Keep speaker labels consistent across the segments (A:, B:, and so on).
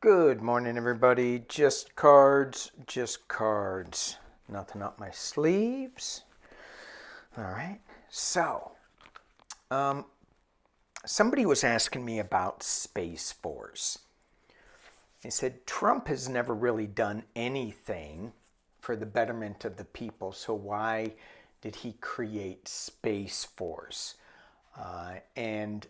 A: Good morning, everybody. Just cards, just cards. Nothing up my sleeves. All right. So, somebody was asking me about Space Force. They said Trump has never really done anything for the betterment of the people, so why did he create Space Force? And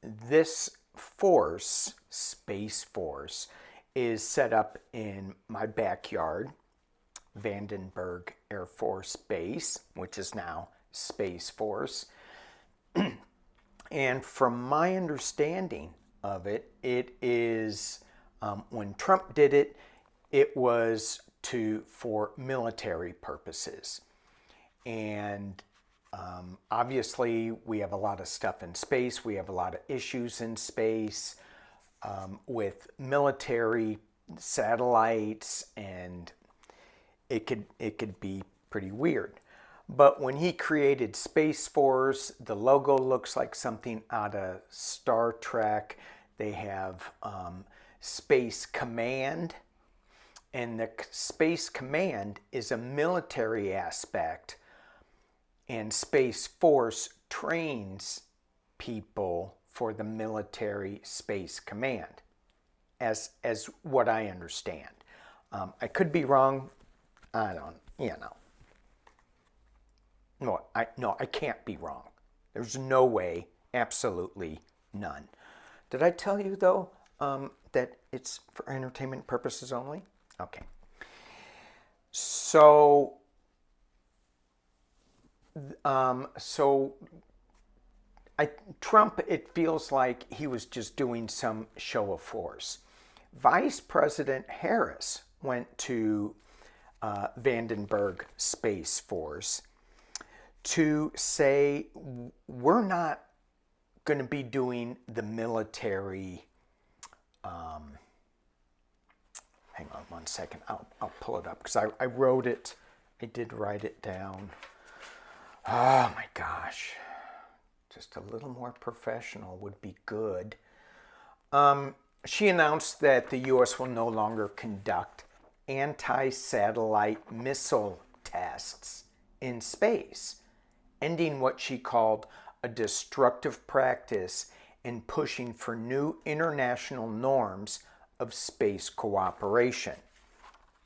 A: this force, Space Force, is set up in my backyard, Vandenberg Air Force Base, which is now Space Force. And from my understanding of it, it is when Trump did it, it was for military purposes. And obviously, we have a lot of stuff in space. We have a lot of issues in space with military satellites, and it could be pretty weird. But when he created Space Force, the logo looks like something out of Star Trek. They have Space Command, and the Space Command is a military aspect, and Space Force trains people for the military Space Command, as what I understand. I could be wrong. I don't, No, I can't be wrong. There's no way, absolutely none. Did I tell you, though, that it's for entertainment purposes only? Okay. So, Trump, it feels like he was just doing some show of force. Vice President Harris went to Vandenberg Space Force to say, we're not going to be doing the military. Hang on one second. I'll pull it up because I wrote it. I did write it down. Oh my gosh. Just a little more professional would be good. She announced that the U.S. will no longer conduct anti-satellite missile tests in space, ending what she called a destructive practice and pushing for new international norms of space cooperation.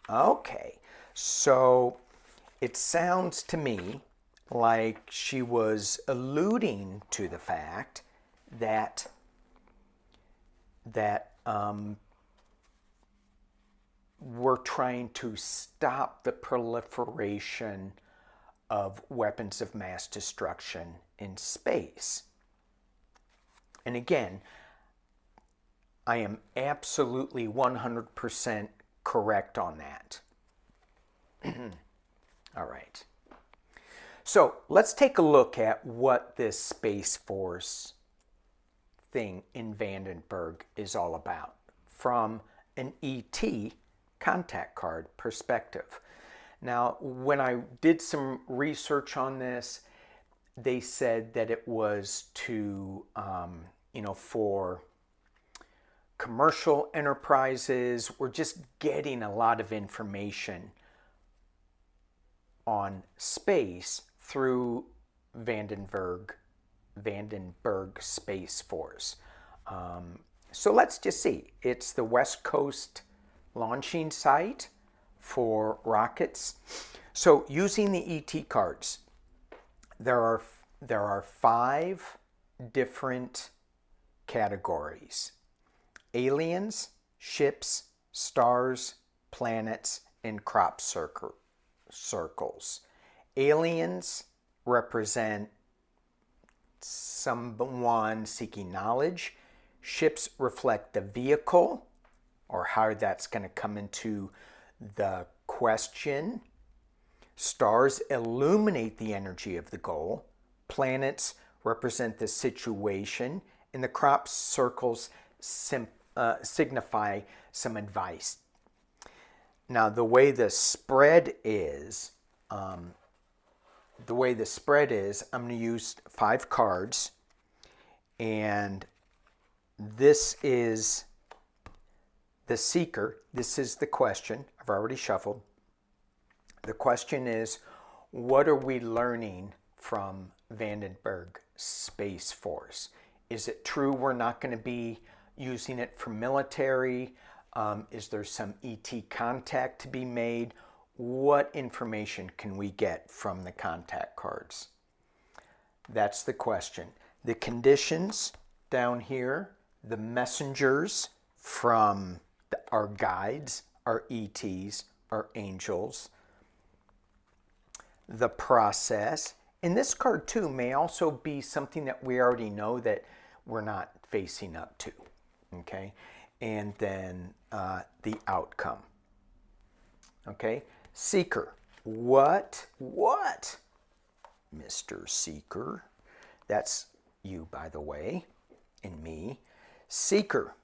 A: Okay, so it sounds to me like she was alluding to the fact that we're trying to stop the proliferation of weapons of mass destruction in space. And again, I am absolutely 100% correct on that. All right. So let's take a look at what this Space Force thing in Vandenberg is all about from an ET contact card perspective. Now, when I did some research on this, they said that it was to, for commercial enterprises. We're just getting a lot of information on space through Vandenberg Space Force. So let's just see. It's the West Coast launching site for rockets. So using the ET cards, there are 5 different categories: aliens, ships, stars, planets, and crop circles. Aliens represent someone seeking knowledge. Ships reflect the vehicle, or how that's going to come into the question. Stars illuminate the energy of the goal. Planets represent the situation, and the crop circles signify some advice. Now, the way the spread is, I'm going to use 5 cards, and this is the seeker, this is the question. I've already shuffled. The question is, what are we learning from Vandenberg Space Force? Is it true we're not going to be using it for military? Is there some ET contact to be made? What information can we get from the contact cards? That's the question. The conditions down here, the messengers from our guides, our ETs, our angels, the process. And this card too may also be something that we already know that we're not facing up to, okay? And then the outcome, okay? Seeker, what, Mr. Seeker? That's you, by the way, and me. Seeker,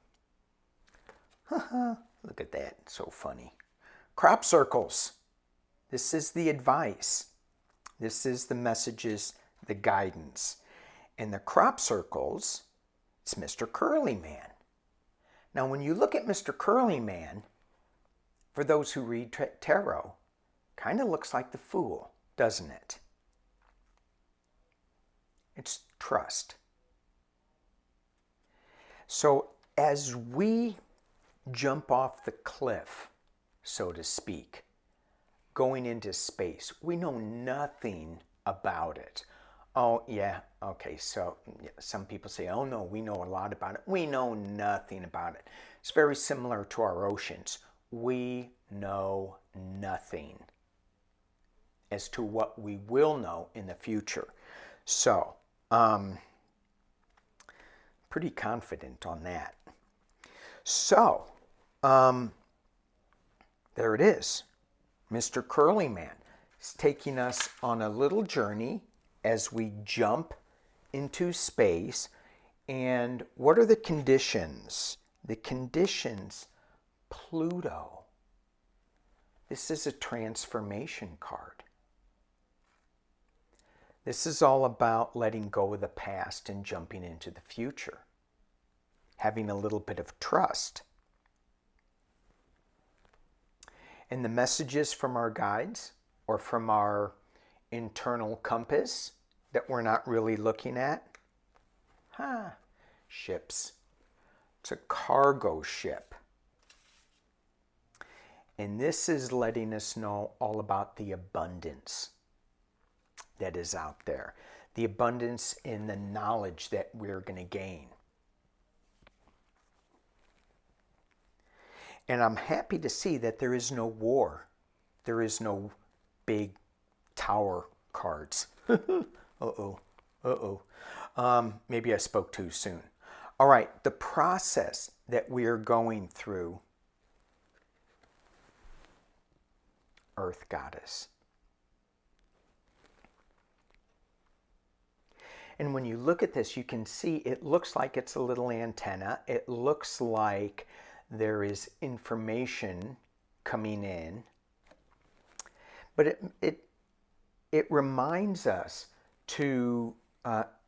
A: look at that, so funny. Crop circles, this is the advice. This is the messages, the guidance. And the crop circles, it's Mr. Curly Man. Now, when you look at Mr. Curly Man, for those who read tarot, kind of looks like the Fool, doesn't it? It's trust. So as we jump off the cliff, so to speak, going into space, we know nothing about it. Oh, yeah, okay, so yeah, some people say, oh no, we know a lot about it. We know nothing about it. It's very similar to our oceans. We know nothing as to what we will know in the future. So, pretty confident on that. So, there it is. Mr. Curly Man is taking us on a little journey as we jump into space. And what are the conditions? The conditions, Pluto. This is a transformation card. This is all about letting go of the past and jumping into the future. Having a little bit of trust. And the messages from our guides or from our internal compass that we're not really looking at. Ships. It's a cargo ship. And this is letting us know all about the abundance that is out there. The abundance in the knowledge that we're going to gain. And I'm happy to see that there is no war. There is no big tower cards. Maybe I spoke too soon. All right, the process that we are going through, Earth Goddess. And when you look at this, you can see it looks like it's a little antenna. It looks like there is information coming in. But it reminds us to,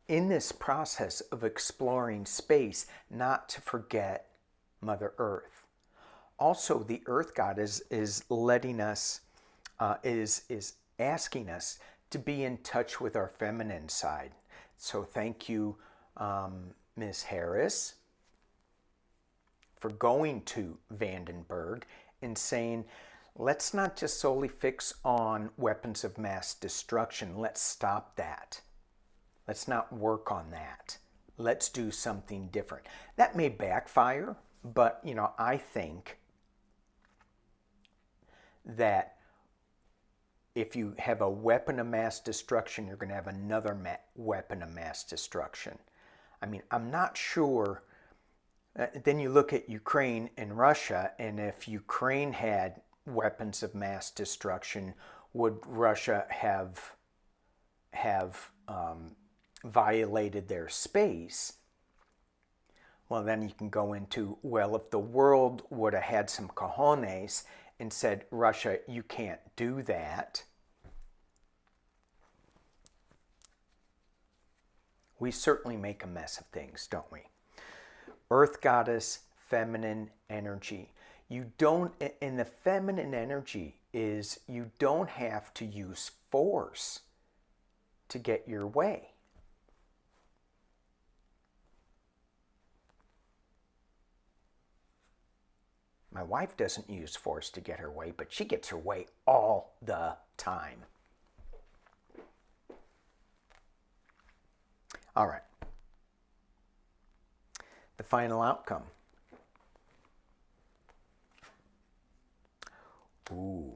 A: in this process of exploring space, not to forget Mother Earth. Also, the Earth Goddess is letting us, is asking us to be in touch with our feminine side. So thank you, Ms. Harris, for going to Vandenberg and saying, let's not just solely fix on weapons of mass destruction. Let's stop that. Let's not work on that. Let's do something different. That may backfire, but I think that if you have a weapon of mass destruction, you're going to have another weapon of mass destruction. I mean, I'm not sure. Then you look at Ukraine and Russia, and if Ukraine had weapons of mass destruction, would Russia have violated their space? Well, then you can go into, well, if the world would have had some cojones and said, Russia, you can't do that, we certainly make a mess of things, don't we? Earth Goddess, feminine energy. You don't, and the feminine energy is you don't have to use force to get your way. My wife doesn't use force to get her way, but she gets her way all the time. All right. The final outcome. Ooh,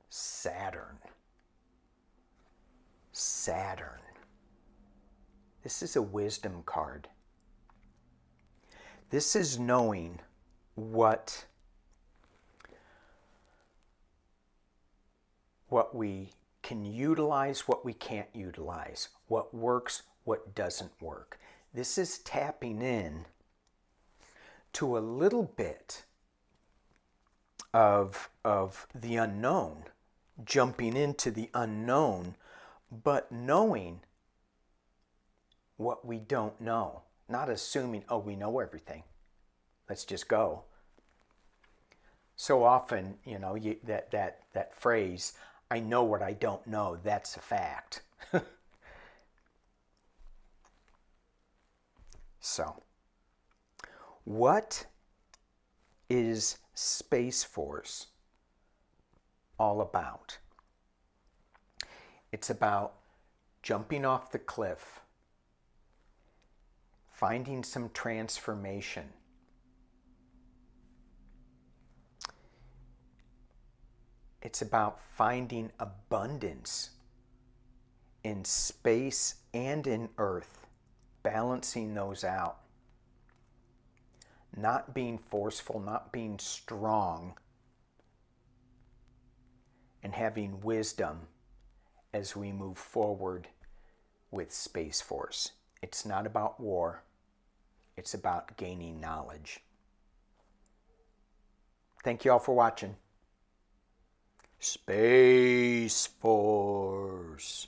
A: Saturn. Saturn. This is a wisdom card. This is knowing what we can utilize, what we can't utilize, what works, what doesn't work. This is tapping in to a little bit of the unknown, jumping into the unknown, but knowing what we don't know, not assuming, oh, we know everything. Let's just go. So often, you know, that phrase, I know what I don't know, that's a fact. So, what is Space Force all about? It's about jumping off the cliff, finding some transformation, it's about finding abundance in space and in earth, balancing those out, not being forceful, not being strong, and having wisdom as we move forward with Space Force. It's not about war, it's about gaining knowledge. Thank you all for watching. Space Force.